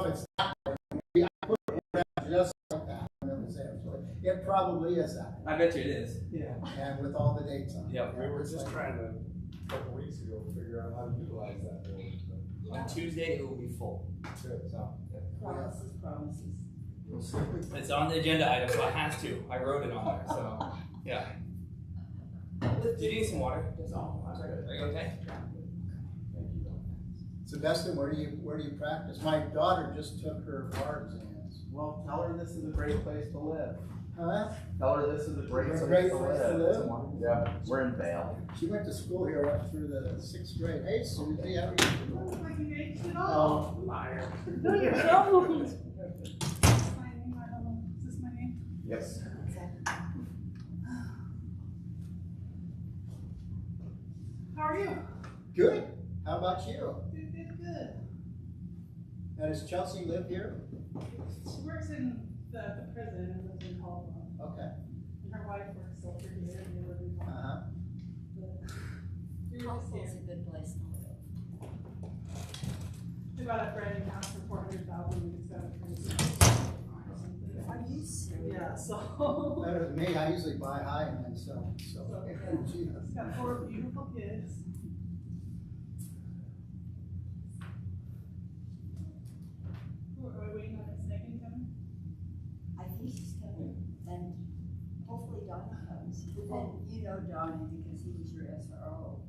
if it's that way. Maybe I put it just like that when it was there, so it probably is that. I bet you it is. Yeah. And with all the dates on it. Yep. We were just trying to, a couple weeks ago, figure out how to utilize that building. On Tuesday it will be full. Good. So Promises. it's on the agenda item, so it has to. I wrote it on there. So yeah. Did you need some water? No. Are you okay? So Dustin, where do you practice? My daughter just took her bar exams. Well, tell her this is a great place to live. Huh? Tell her this is a great It's a place great to place to live. live. Yeah, we're in Vale. She went to school here up through the 6th grade. Hey, Susie, how are you? Looks like you aged it Oh, all. Liar. No, you're so. My name, I don't know. Is this my name? Yes. How are you? good. How about you? Good. Now, does Chelsea live here? She works in the prison and lives in Caldwell. Okay. And her wife works over here and they live in Caldwell. Uh-huh. But you're just Caldwell's here. a good place to live. We got a brand new house for $400,000. We just got a pretty Are you serious? Yeah, so. Better than me. I usually buy high and then sell. So, gee, It's got 4 beautiful kids. Are we waiting on Miss Megan coming? I think she's coming, and hopefully Donnie comes. But then, you know Donnie because he was your SRO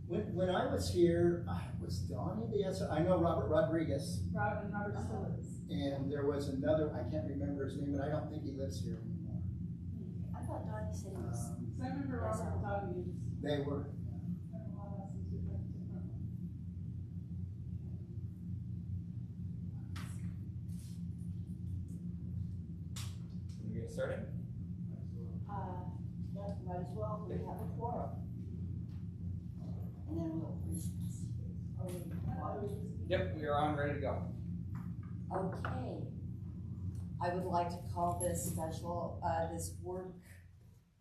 when I was here, was Donnie the SR? I know Robert Rodriguez, Robert still is. and there was another, I can't remember his name, but I don't think he lives here anymore. I thought Donnie said he was. So I remember Robert talking to you. They were. I don't know how else is different. Can we get started? Yeah, might as well, we have a quorum. And then we'll recess. Yep, we are on, ready to go. Okay. I would like to call this special, this work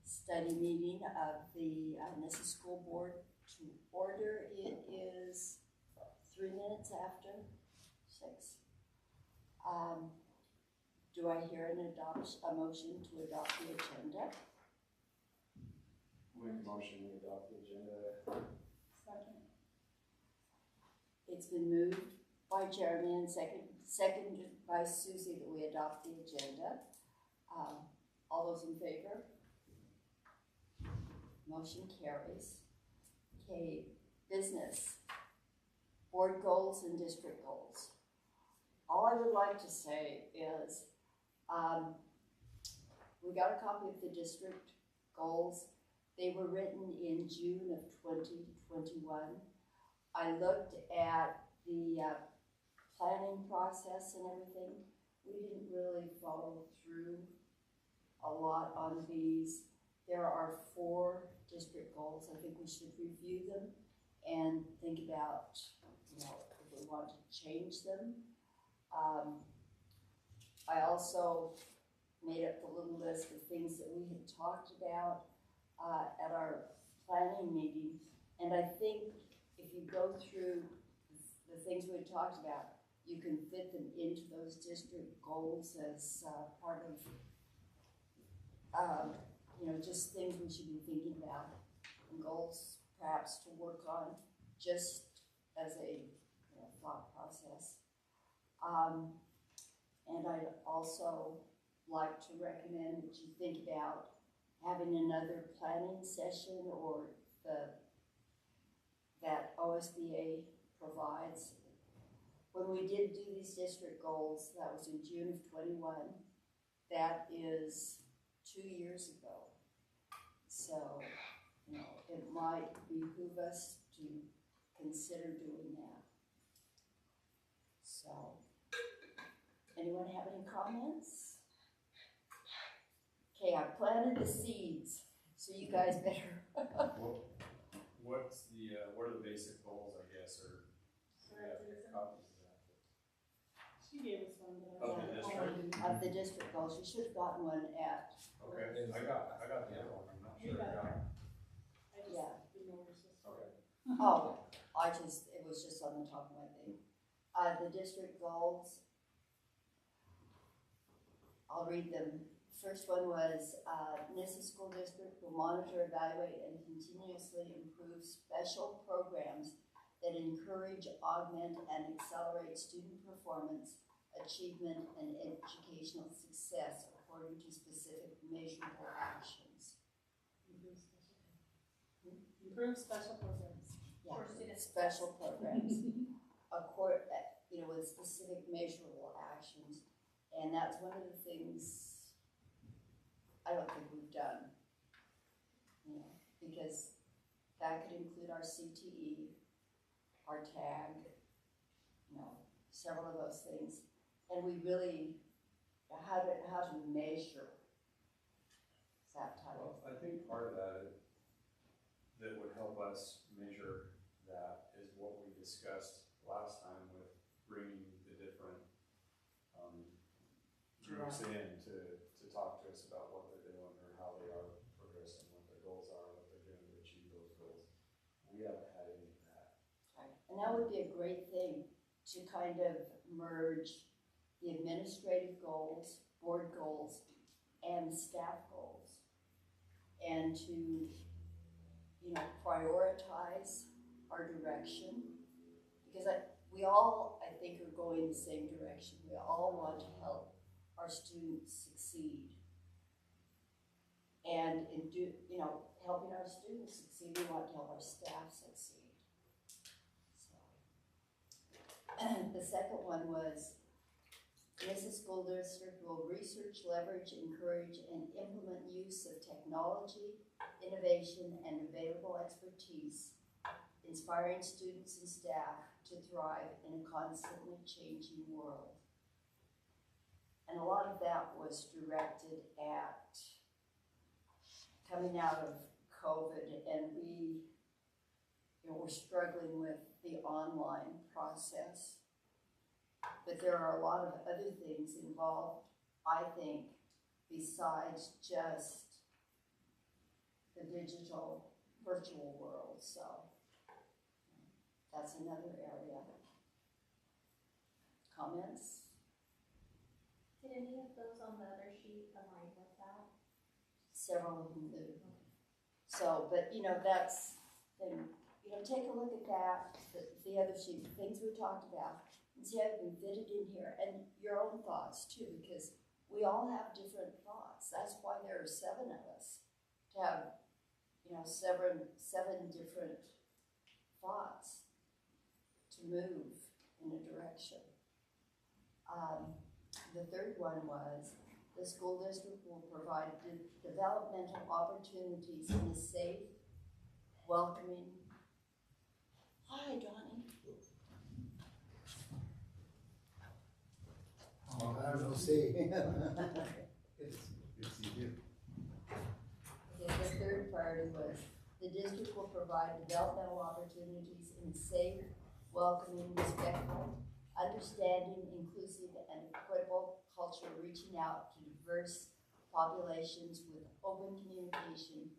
study meeting of the Nissa School Board to order. It is 3 minutes after 6. Do I hear a motion to adopt the agenda? Make a motion to adopt the agenda. Second. It's been moved by Jeremy and seconded by Susie that we adopt the agenda. All those in favor? Motion carries. Okay, business, board goals and district goals. All I would like to say is we got a copy of the district goals. They were written in June of 2021. I looked at the planning process and everything. We didn't really follow through a lot on these. There are 4 district goals. I think we should review them and think about, if we want to change them. I also made up the little list of things that we had talked about at our planning meeting. And I think if you go through the things we had talked about, you can fit them into those district goals as part of, just things we should be thinking about, and goals perhaps to work on just as a thought process. And I'd also like to recommend that you think about having another planning session or that OSBA provides. When we did do these district goals, that was in June of 21. That is 2 years ago. So, it might behoove us to consider doing that. So, anyone have any comments? Okay, I planted the seeds, so you guys better. What are the basic goals, I guess, or do we have copies of that? She gave us one. Of the district? Of the district goals, you should have gotten one at. Okay, I got the other one, I'm not sure I got it. I just didn't know where we're supposed to. Okay. Oh, it was just on the top of my thing. The district goals, I'll read them. First one was, Nissa School District will monitor, evaluate, and continuously improve special programs that encourage, augment, and accelerate student performance, achievement, and educational success according to specific measurable actions. Improve special programs. Yeah, For students. special programs, with specific measurable actions. And that's one of the things I don't think we've done. Because that could include our CTE, our TAG, several of those things. And we really, how to measure that type of. Well, I think part of that would help us measure that is what we discussed last time with bringing the different groups in to talk to us about what they're doing or how they are progressing, what their goals are, what they're doing to achieve those goals. We haven't had any of that. Right. And that would be a great thing to kind of merge the administrative goals, board goals, and staff goals. And to, prioritize our direction. Because we all, I think, are going the same direction. We all want to help our students succeed. And in helping our students succeed, we want to help our staff succeed. So, the second one was, Nissa School District will research, leverage, encourage, and implement use of technology, innovation, and available expertise, inspiring students and staff to thrive in a constantly changing world. And a lot of that was directed at coming out of COVID, and we're struggling with the online process. But there are a lot of other things involved, I think, besides just the digital, virtual world. So that's another area. Comments? Did any of those on the other sheet align with that? Several of them do. So, but that's, then, take a look at that, the other sheet, the things we talked about, and see how you can fit it in here, and your own thoughts too, because we all have different thoughts. That's why there are 7 of us, to have, seven different thoughts to move in a direction. The third one was, the school district will provide developmental opportunities in a safe, welcoming. Hi, Donnie. I don't know, see. It's you. Okay, the third priority was, the district will provide developmental opportunities in a safe, welcoming, respectful, understanding, inclusive, and equitable culture, reaching out to diverse populations with open communication,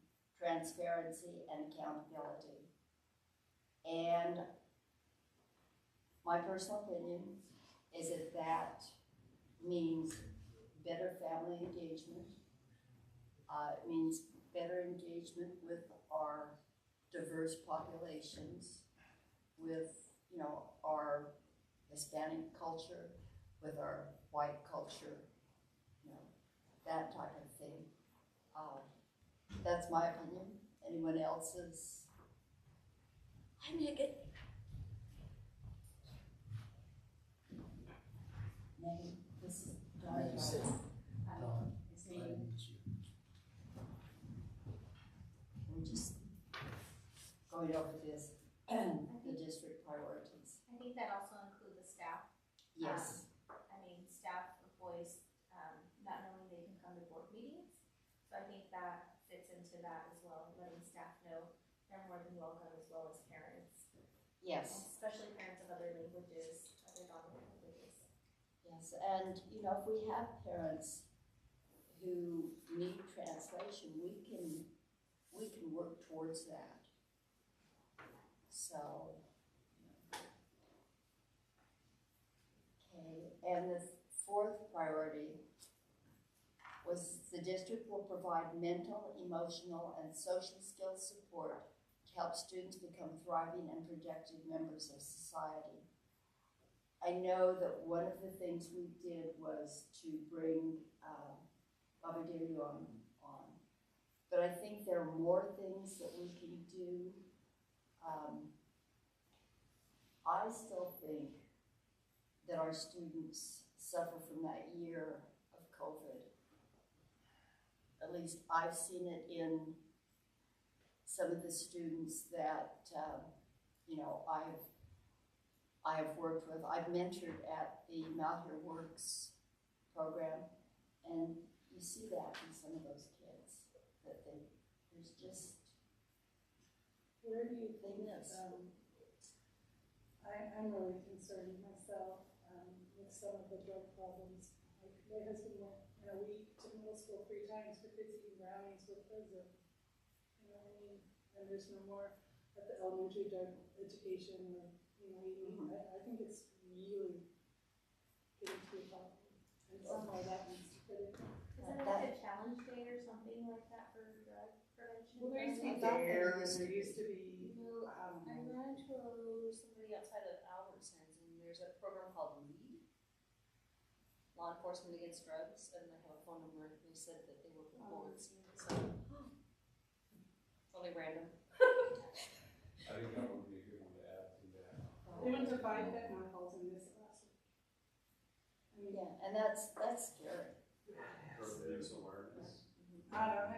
transparency, and accountability. And my personal opinion is that means better family engagement. It means better engagement with our diverse populations, with, our Hispanic culture, with our white culture, that type of thing. That's my opinion. Anyone else's? Hi, Megan. Megan, this is Donnie. Nice. Don, It's I me. didn't meet you. We're just going over this, the district priorities. I think that also includes the staff. Yes, Staff voice, not knowing they can come to board meetings. So I think that fits into that as well, letting staff know they're more than welcome, as well as parents. yes, Especially parents of other languages, other dominant languages. yes. And, if we have parents who need translation, we can work towards that. So, And the fourth priority was the district will provide mental, emotional, and social skills support to help students become thriving and productive members of society. I know that one of the things we did was to bring Baba Delia on. But I think there are more things that we can do. I still think that our students suffer from that year of COVID. At least I've seen it in some of the students that, I have worked with. I've mentored at the Malheur Works program, and you see that in some of those kids, that there's just, Where do you think, Yes. I'm really concerned myself, with some of the drug problems. Like, my husband went in a week to middle school 3 times for kids eating brownies with Prizm. You know what I mean? And there's no more at the elementary drug education or, eating. I think it's really getting to be a problem. And somehow that needs to fit in. Is there like a challenge day or something like that for drug prevention? Well, there used to be There something, and used to there used to be, No, I don't I know. ran into somebody outside of Albertsons, and there's a program called LEAD, Law Enforcement Against Drugs, and they have a phone number. They said that they work with boards, so totally random. I think that would be a good one to add to that. They went to 5 fentanyl calls in this last week. I mean, yeah, and that's scary. Drug abuse awareness. I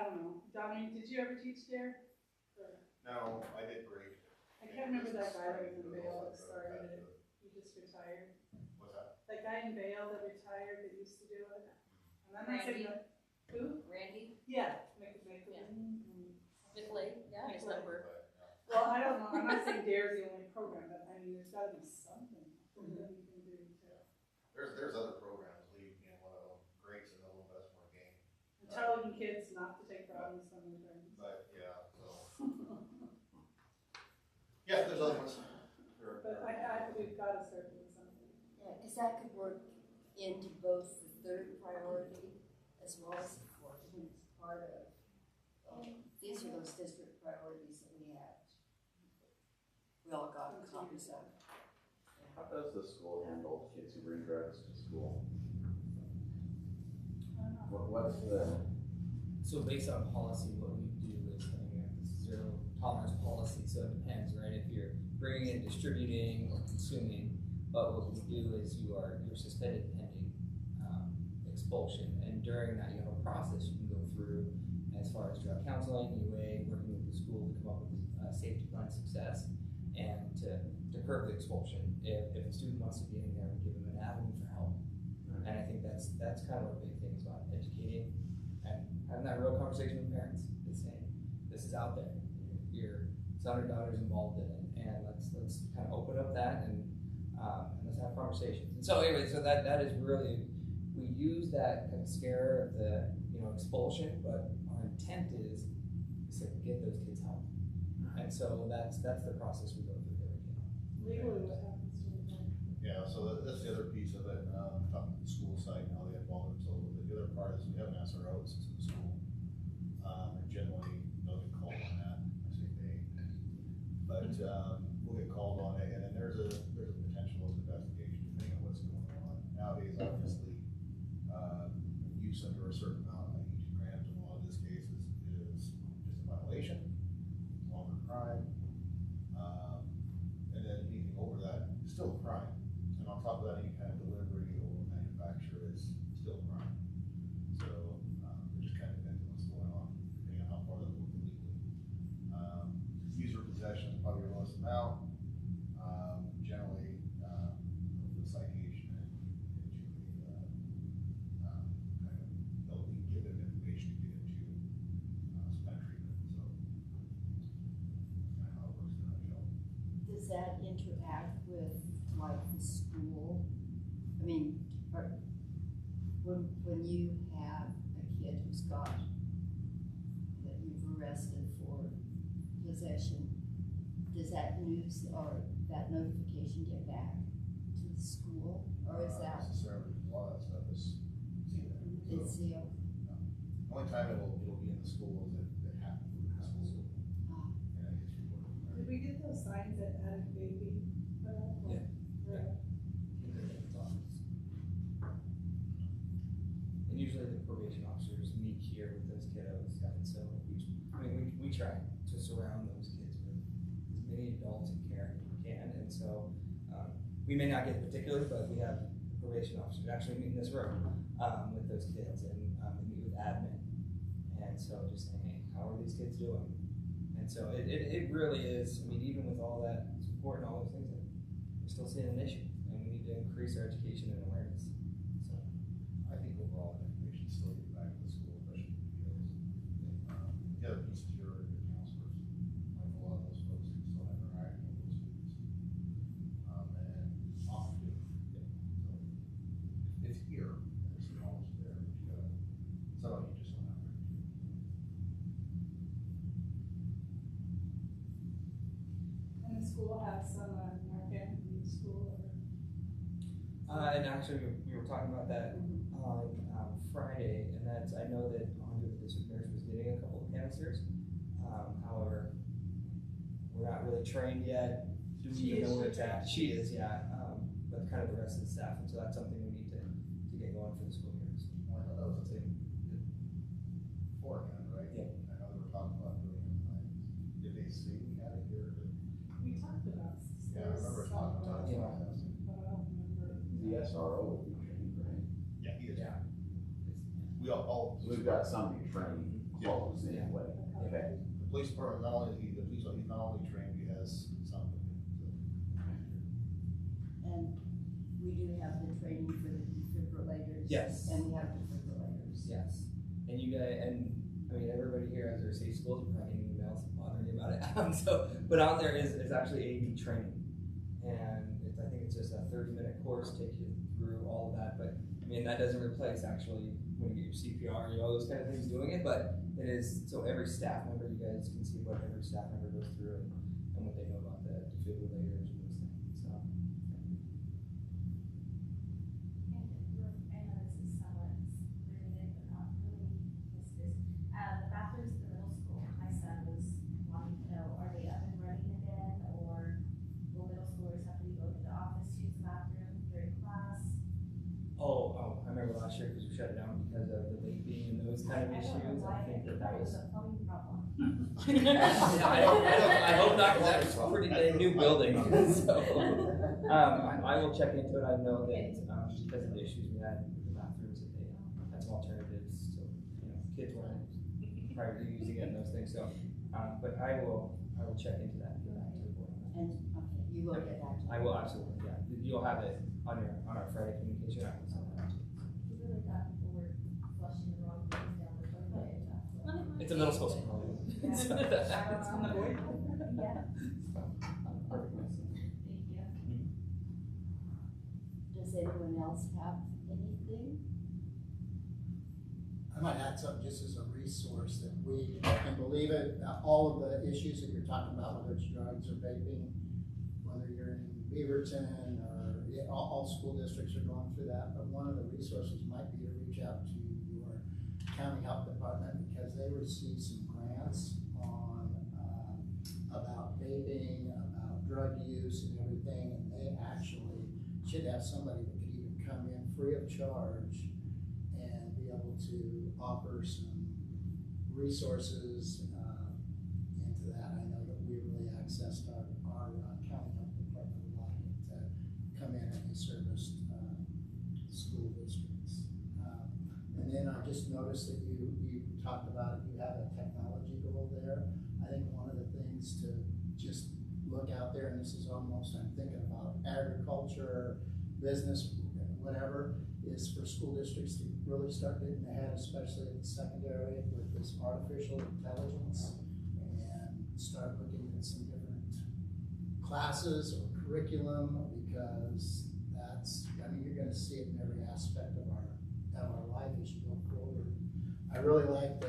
don't know. Dominique, did you ever teach there? No, I did great. I can't remember that guy that was in Vail that started it. He just retired. What's that? That guy in Vail that retired that used to do it. And I'm not saying that. Who? Randy Yeah. McLean, yeah, his McLean. number. But, no. Well, I don't know. I'm not saying DARE's the only program, but I mean, there's got to be something that we can do to. There's other programs, LEAD being one of them, great, and a little bit more game. Telling kids not to take brownies from their friends. But, yeah, so. Yeah, there's other ones. But we've got to start doing something. Yeah, because that could work into both the third priority as well as the fourth. I mean, it's part of, these are those district priorities that we have. We all got copies of. How does the school handle kids who bring drugs to school? What's the, So based on policy, what we do is we have this zero tolerance policy, so it depends, right? If you're bringing in, distributing, or consuming, but what we do is you're suspended pending expulsion, and during that you have a process you can go through as far as drug counseling, UA, working with the school to come up with a safety plan success, and to curb the expulsion. If a student wants to be in there, we give them an avenue for help. And I think that's kind of our big thing, is about educating and having that real conversation with parents. It's saying, this is out there. Your son or daughter's involved in it, and let's kind of open up that and let's have conversations. And so anyway, so that is really, we use that kind of scare of the expulsion, but our intent is to get those kids help. And so that's the process we go through there again. Legally, what happens to them? Yeah, so that's the other piece of it, talking to the school site and how they involve themselves with it. The other part is we have an SRO that sits in the school. And generally, they'll get called on that. I say they. But, we'll get called on it, and then there's a potential of investigation depending on what's going on. Nowadays, obviously, use under a certain amount, like 2 grams in a lot of these cases, is just a violation, longer crime. And then anything over that is still a crime. And on top of that, any kind of delivery or manufacture is still a crime. So, it just kind of depends on what's going on, depending on how far that goes legally. User possession is probably your lowest amount. Generally, the citation and usually, kind of, they'll give them information to get into, some kind of treatment, so. That's kind of how it works in a nutshell. Does that interact with like the school? I mean, when you have a kid who's got, that you've arrested for possession, does that news or that notification get back to the school, or is that sale? The only time it'll be in the schools that happen in the school. Ah. And it gets reported from Did there. we get those signs that added baby? put up? Yeah. Right. And usually the probation officers meet here with those kiddos, and so we try to surround those kids with as many adults and care as we can, and so, we may not get particular, but we have probation officers actually meet in this room, with those kids, and, we meet with admin. And so just saying, hey, how are these kids doing? And so it really is, I mean, even with all that support and all those things, we're still seeing an issue, and we need to increase our education and awareness. So, I think overall, information still get back to the school, especially for the kiddos. The other piece is your counselors. Like a lot of those folks who still have interacting with those students. And often do. So it's here, and it's knowledge there, but you gotta, some of you just don't have it. And the school has some, Narcan in the school or? and actually, we were talking about that on Friday, and that's, I know that Andre, the district nurse, was getting a couple of canisters. However, we're not really trained yet. Do we even know where it's at? She is, yeah. But kind of the rest of the staff, and so that's something we need to get going for the school year. Well, I know that was a thing beforehand, right? Yeah. I know they were talking about doing it, like, did they see we had it here? We talked about. Yeah, I remember talking about it. Yeah. But I don't remember. The SRO will be trained, right? Yeah, he is. Yeah. We all, We've got some trained clothes anyway. Okay. the police department, not only, he's not only trained, he has some. And we do have the training for the defibrillators. Yes. And we have defibrillators. Yes, and you guys, and I mean, everybody here has their safe schools, you're probably getting emails bothering you about it. So, but on there is actually AED training. And I think it's just a 30-minute course, take you through all of that, but I mean, that doesn't replace actually when you get your CPR, you know, those kind of things doing it, but it is, so every staff member, you guys can see what every staff member goes through and what they know about the defibrillators and those things, so. I know this is somewhat related, but not really, the bathrooms at the middle school, my son was wanting to know, are they up and running again, or will middle schoolers have to go to the office to use the bathroom during class? Oh, I remember last year, because we shut it down because of the vaping and those kind of I issues, don't know why, I think that it was. was a plumbing problem. I hope not, because that was a pretty new building, so, I will check into it, I know that, because of the issues we had with the bathrooms, that they had some alternatives, so, you know, kids weren't privately using it and those things, so, but I will check into that and get back to the board on that. And, okay, you will get back to. I will absolutely, yeah, you'll have it on our Friday communication, I will send that out to you. He really thought people were flushing the wrong things down the toilet. It's a middle school school. It's So that happens. on the board? Yeah. Perfect. Thank you. Does anyone else have anything? I might add something just as a resource that we, and believe it, all of the issues that you're talking about, whether it's drugs or vaping, whether you're in Beaverton or, yeah, all school districts are going through that, but one of the resources might be to reach out to your county health department because they receive some grants on, about vaping, about drug use and everything, and they actually should have somebody that could even come in free of charge and be able to offer some resources into that. I know that we really accessed our county health department a lot to come in and service school districts. And then I just noticed that you talked about it, you have a technology goal there. I think one of the things to just look out there, and this is almost, I'm thinking about agriculture, business, whatever, is for school districts to really start getting ahead, especially at the secondary with this artificial intelligence, and start looking at some different classes or curriculum, because that's, I mean, you're gonna see it in every aspect of our life as you go forward. I really like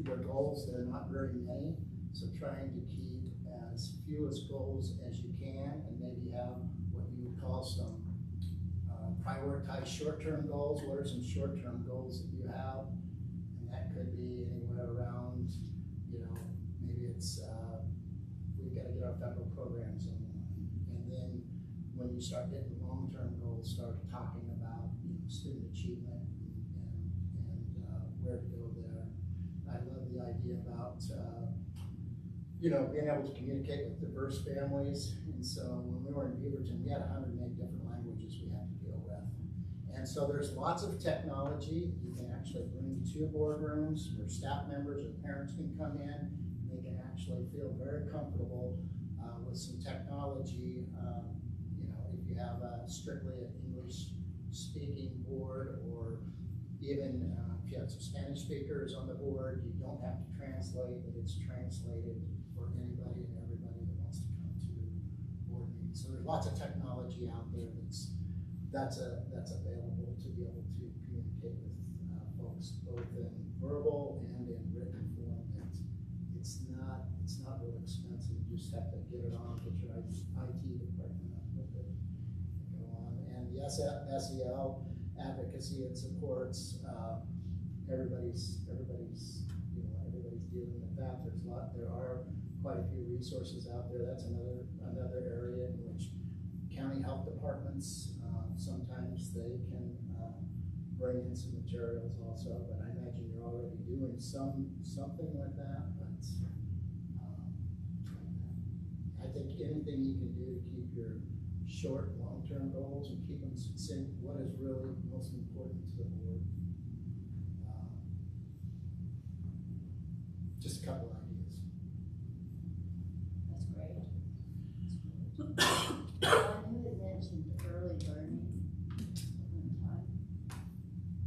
your goals, they're not very many, so trying to keep as few as goals as you can, and maybe have what you would call some prioritize short-term goals. What are some short-term goals that you have? And that could be anywhere around, you know, maybe it's, we've got to get our federal programs online. And then when you start getting long-term goals, start talking about, you know, student achievement and where to go there. I love the idea about, you know, being able to communicate with diverse families. And so when we were in Beaverton, we had 108 different languages we had to deal with. And so there's lots of technology you can actually bring to boardrooms where staff members or parents can come in and they can actually feel very comfortable with some technology. You know, if you have strictly an English speaking board, or even if you have some Spanish speakers on the board, you don't have to translate, but it's translated for anybody and everybody that wants to come to board meetings. So there's lots of technology out there that's available to be able to communicate with folks both in verbal and in written form. It's not real expensive. You just have to get it on, get your IT department up with it, go on. And the SEL advocacy and supports, everybody's dealing with that. There are quite a few resources out there. That's another area in which county health departments, sometimes they can bring in some materials also, but I imagine you're already doing something like that. But I think anything you can do to keep your short and long-term goals and keep them succinct, what is really most important to the board. Just a couple ideas. That's great. John, you had mentioned early learning at one time.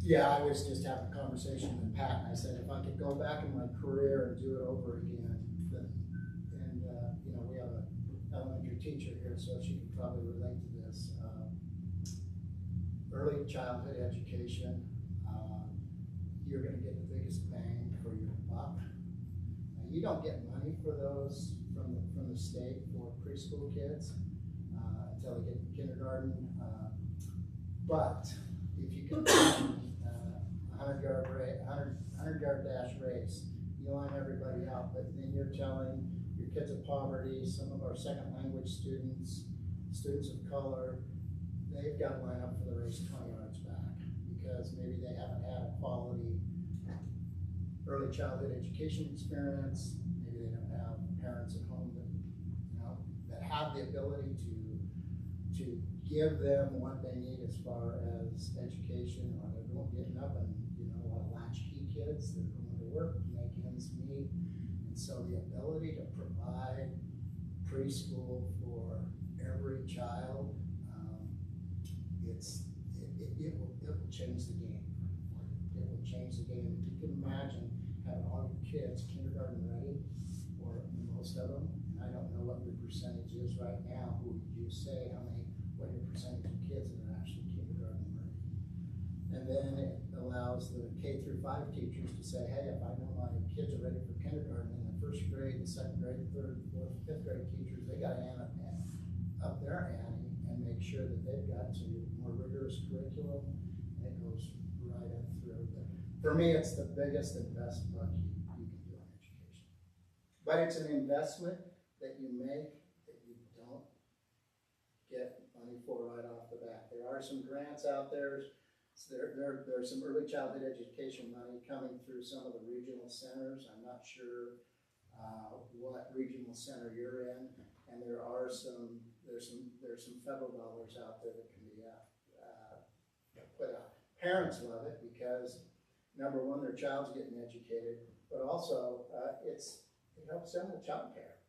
Yeah, I was just having a conversation with Pat, and I said if I could go back in my career and do it over again, and you know, we have an elementary teacher here, so she could probably relate to this. Early childhood education, you're going to get the biggest bang for your buck. Now, you don't get money for those from the state for preschool kids until they get to kindergarten. But if you can run a 100-yard dash race, you line everybody out, but then you're telling your kids of poverty, some of our second language students of color, they've got to line up for the race 20 yards back because maybe they haven't had a quality early childhood education experience. Maybe they don't have parents at home that, you know, that have the ability to give them what they need as far as education, or they're getting up and, you know, a lot of latchkey kids that are going to work to make ends meet. And so the ability to provide preschool for every child, it will change the game. It will change the game. If you can imagine having all your kids kindergarten ready, or most of them, and I don't know what your percentage is right now. Who would you say what your percentage of kids that are actually kindergarten ready? And then it allows the K through 5 teachers to say, hey, if I know my kids are ready for kindergarten, in the first grade, the second grade, third, fourth, fifth grade teachers, they got to up their ante and make sure that they've got to more rigorous curriculum, and it goes right up through. But for me, it's the biggest and best buck you can do in education. But it's an investment that you make that you don't get money for right off the bat. There are some grants out there. There's some early childhood education money coming through some of the regional centers. I'm not sure what regional center you're in, and there's some federal dollars out there that can be put out. Parents love it because, number one, their child's getting educated, but also it helps them with child care.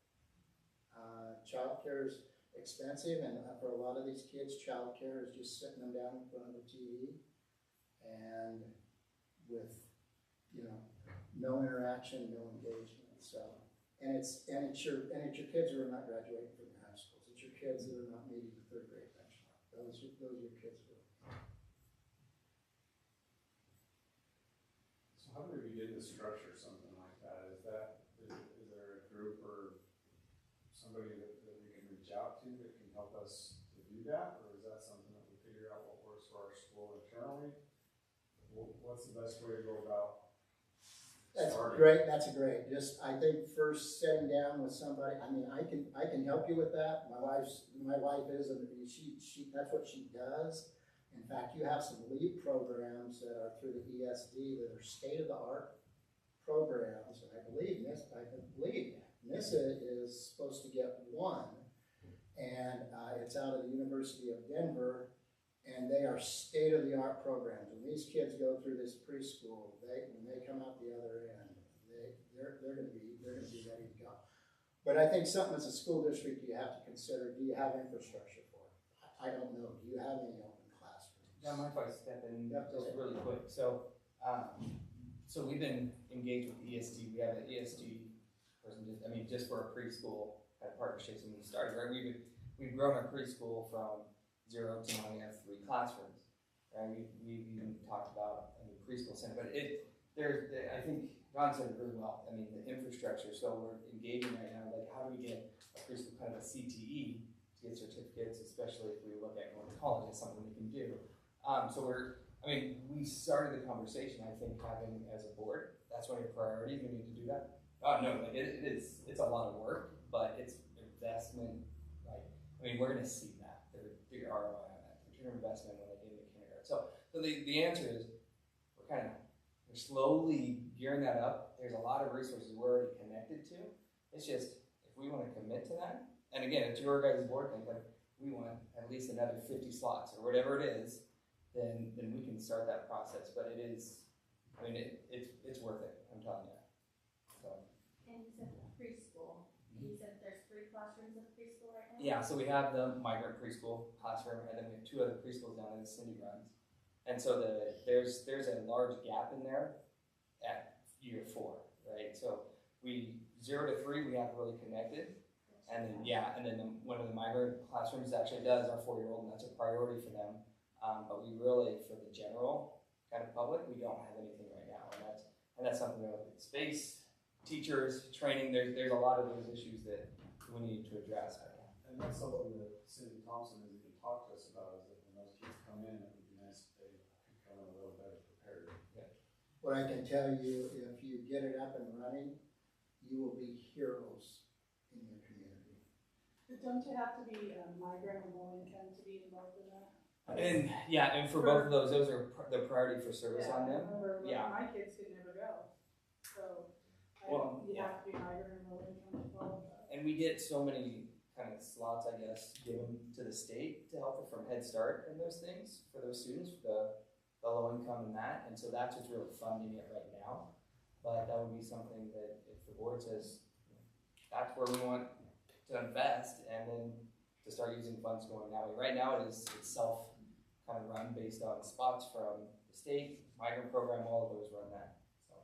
Child care is expensive, and for a lot of these kids, child care is just sitting them down in front of the TV and with, you know, no interaction, no engagement. So, and it's your kids who are not graduating from your high schools. It's your kids that are not meeting the 3rd grade benchmark. Those are your kids who are. So how do we begin to structure something like that? Is there a group or somebody that we can reach out to that can help us to do that? Or is that something that we figure out what works for our what's the best way to go about? That's starting? great, that's great. Just, I think first sitting down with somebody, I mean, I can help you with that. My wife is, that's what she does. In fact, you have some LEAD programs that are through the ESD that are state-of-the-art programs, and I believe NISA is supposed to get one, and it's out of the University of Denver, and they are state-of-the-art programs. When these kids go through this preschool, when they come out the other end, they're gonna be ready to go. But I think something as a school district you have to consider, do you have infrastructure for it? I don't know, do you have any open classrooms? Yeah, mind if I step in Yep, go just ahead. really quick? So, so we've been engaged with ESD. We have an ESD person, just for our preschool kind of partnerships when we started, right? We've grown our preschool from 0 to now we have 3 classrooms, right? We've even talked about a new preschool center, but I think Ron said it really well. I mean, the infrastructure, so we're engaging right now, like how do we get a preschool kind of a CTE to get certificates, especially if we look at going to college, it's something we can do. We started the conversation, I think, having as a board, that's one of your priorities, we need to do that. No, like it's a lot of work, but it's investment, we're gonna see that, the ROI on that, return on investment when they get into kindergarten. So the answer is, we're slowly gearing that up. There's a lot of resources we're already connected to. It's just, if we wanna commit to that, and again, it's your guys' board thing, but we want at least another 50 slots or whatever it is, then we can start that process. But it's worth it, I'm telling you. So. And you said preschool, you said there's 3 classrooms of preschool right now? Yeah, so we have the migrant preschool classroom, and then we have 2 other preschools down in the Cindy runs. And so there's a large gap in there at year 4, right? So 0 to 3, we have really connected. And then one of the migrant classrooms actually does our 4-year-old, and that's a priority for them. But we really, for the general kind of public, we don't have anything right now, and that's something that space, teachers, training. There's a lot of those issues that we need to address. And that's something that Cindy Thompson has even talked to us about, is that when those kids come in, it would be nice if they could come in a little better prepared. What I can tell you, if you get it up and running, you will be heroes in your community. But don't you have to be a migrant or low income to be involved in that? And for both of those are the priority for service on them. Remember, Yeah. my kids could never go, so you have to be migrant or low income to qualify. And we get so many kind of slots, I guess, given to the state to help from Head Start and those things for those students, the low income and that. And so that's what's really funding it right now. But that would be something that if the board says, that's where we want to invest, and then to start using funds going that way. Right now it's self kind of run based on spots from the state, migrant program, all of those run that. So.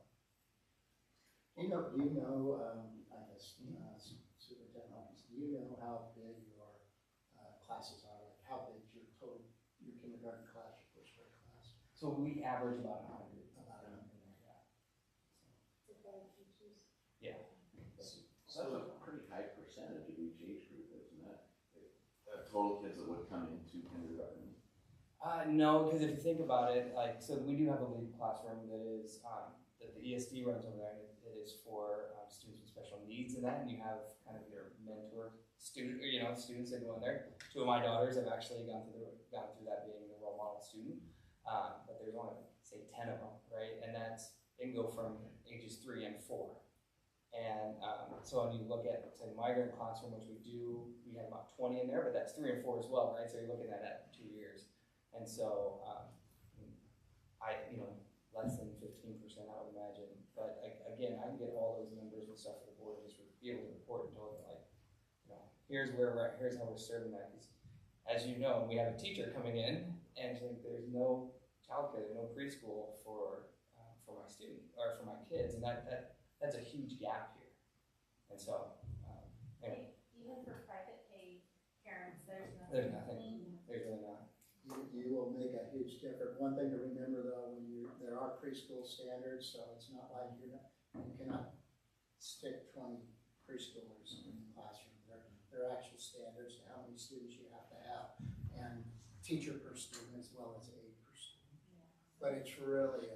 I guess, Superintendent Hawkins, do you know how big your classes are? Like how big your kindergarten class, your first grade class? So we average about 100. About 100. So 5 teachers. Yeah. So that's a pretty high percentage of each age group, isn't it? Total kids that would come into kindergarten. No, because if you think about it, so we do have a LEAD classroom that is that the ESD runs over there. It is for students with special needs and that, and you have kind of your mentor student, or students that go in there. 2 of my daughters have actually gone through that, being the role model student. But there's only say 10 of them, right? And it can go from ages 3 and 4. And so when you look at, say, migrant classroom, which we have about 20 in there, but that's 3 and 4 as well, right? So you're looking at 2 years. And so less than 15%, I would imagine. But again, I can get all those numbers and stuff for the board and just be able to report and tell them, here's where we're at, here's how we're serving that. Because as you know, we have a teacher coming in, and there's no childcare, there's no preschool for my student or for my kids, and that's a huge gap here. And so, anyway. Even for private pay parents, there's nothing. There's nothing. There's really not. You will make a huge difference. One thing to remember though, there are preschool standards, so it's not like you cannot stick 20 preschoolers in the classroom. There are actual standards to how many students you have to have, and teacher per student as well as aide per student. But it's really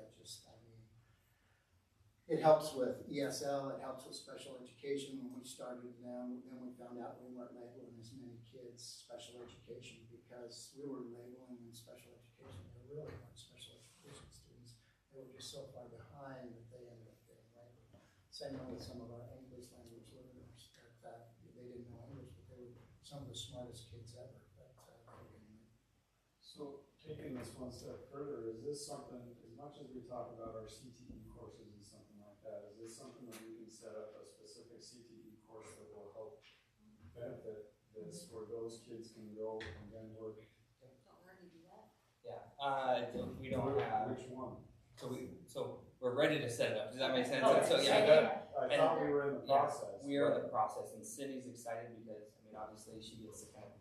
it helps with ESL, it helps with special education. When we started them, then we found out we weren't labeling as many kids special education because we were labeling them special education. They really weren't special education students. They were just so far behind that they ended up getting labeled. Same way with some of our English language learners. That they didn't know English, but they were some of the smartest kids ever. But they were getting labeled. So taking this one step further, is this something, as much as we talk about our CTE courses and something like that, is this something that we can set up a specific CTE course that will help benefit this, where those kids can go and then work? Don't already do that? We don't have, Which one? so we're ready to set it up. Does that make sense? Okay. So yeah, I thought we were in the process. we are in the process, and Cindy's excited because, obviously she gets to kind of,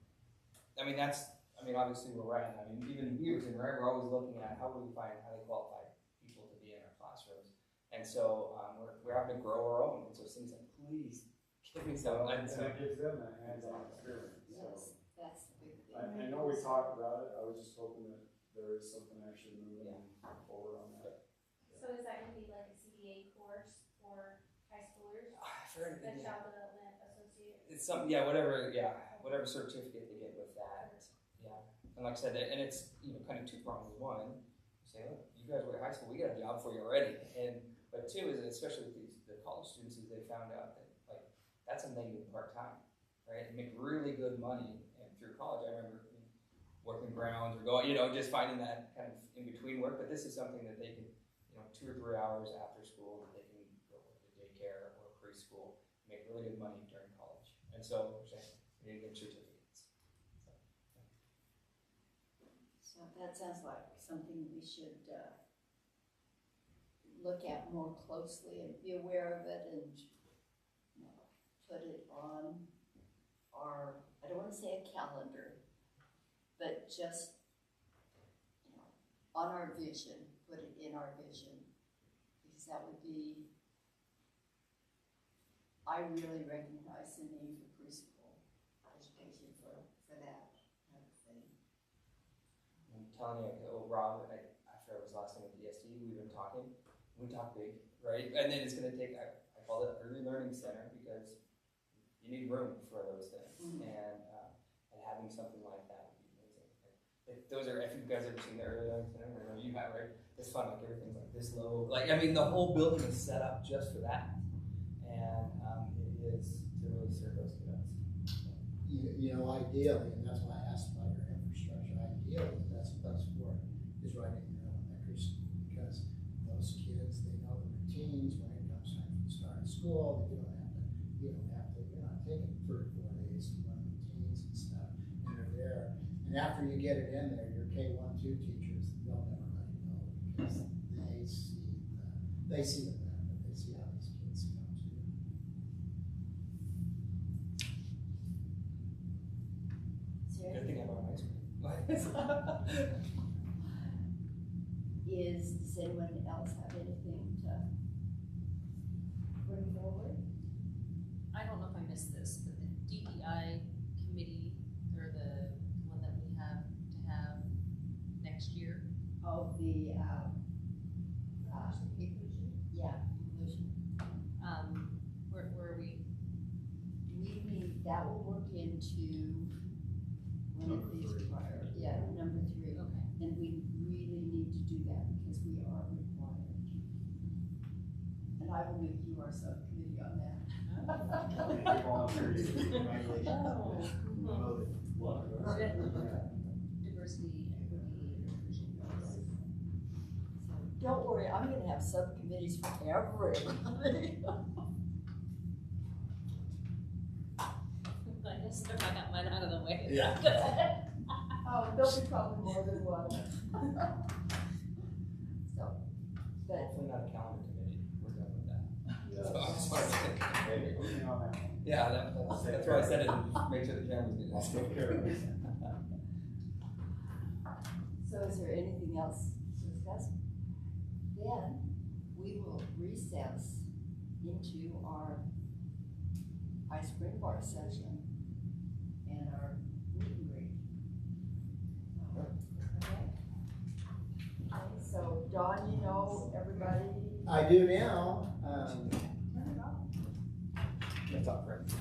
obviously we're right. Even Beaverton, right? We're always looking at how do we find highly qualified people to be in our classrooms. And so we're having to grow our own. And so Cindy's like, please give me some. And it gives them that hands-on experience. Yes, that's the big thing. I know we talked about it, I was just hoping that there is something actually moving forward on that. So is that gonna be like a CDA course for high schoolers? I've heard of The it, Child Development Associate? It's some, whatever certificate they get with that. Yeah. And like I said, and it's, kind of two problems. One, you say, look, you guys were at high school, we got a job for you already. But two is, especially with the college students, is they found out that, that's something they do part-time, right? And make really good money through college. I remember working grounds or going, just finding that kind of in-between work. But this is something that they can, 2 or 3 hours after school, that they can go work at daycare or preschool, make really good money during college. And so, we're saying, we need to get certificates. So that sounds like something we should look at more closely and be aware of it and put it on our, I don't want to say a calendar, but just on our vision, put it in our vision, because that would be, I really recognize the need for preschool education for that kind of thing. I'm telling you, Rob, after I was last time at the ESD, we've been talking. We talk big, right? And then it's going to take, I call it early learning center because you need room for those things. Mm-hmm. And having something like that would be amazing. If you guys ever seen the early learning center, I know you have, right? It's fun, everything's this low. The whole building is set up just for that. And it is to really serve those kiddos. Ideally, and that's why I asked about your infrastructure, ideally, the best place for it is right in your elementary school, because those kids, they know the routines when it comes time for the start of school, you're not taking 3 or 4 days to run routines and stuff, and they're there. And after you get it in there, your K-1, 2 teachers, they'll never let it go, because they see the benefit, they see how these kids come to you. Good thing I bought ice cream. Does anyone else have anything to bring forward? I don't know if I missed this, but the DEI committee, or the one that we have to have next year. Oh, the, inclusion. Where are we? We need, that will work into one of these prior, number 3. Okay. And we really need to do that because we are required. And I will make you our subcommittee on that. Diversity, equity, and inclusion. Don't worry, I'm gonna have subcommittees for everybody. I guess if I got mine out of the way. Yeah. Oh, there'll be probably more than one. So, but Hopefully not a calendar committee. We're done with that. Yeah. So I'm sorry. Hey, put me on that one. Yeah, that's why I said it, to make sure the cameras get I'll take care of it. So is there anything else to discuss? Then we will recess into our ice cream bar session and our meet and greet. Okay? Okay, so Don, you know, everybody, I do now, That's all correct.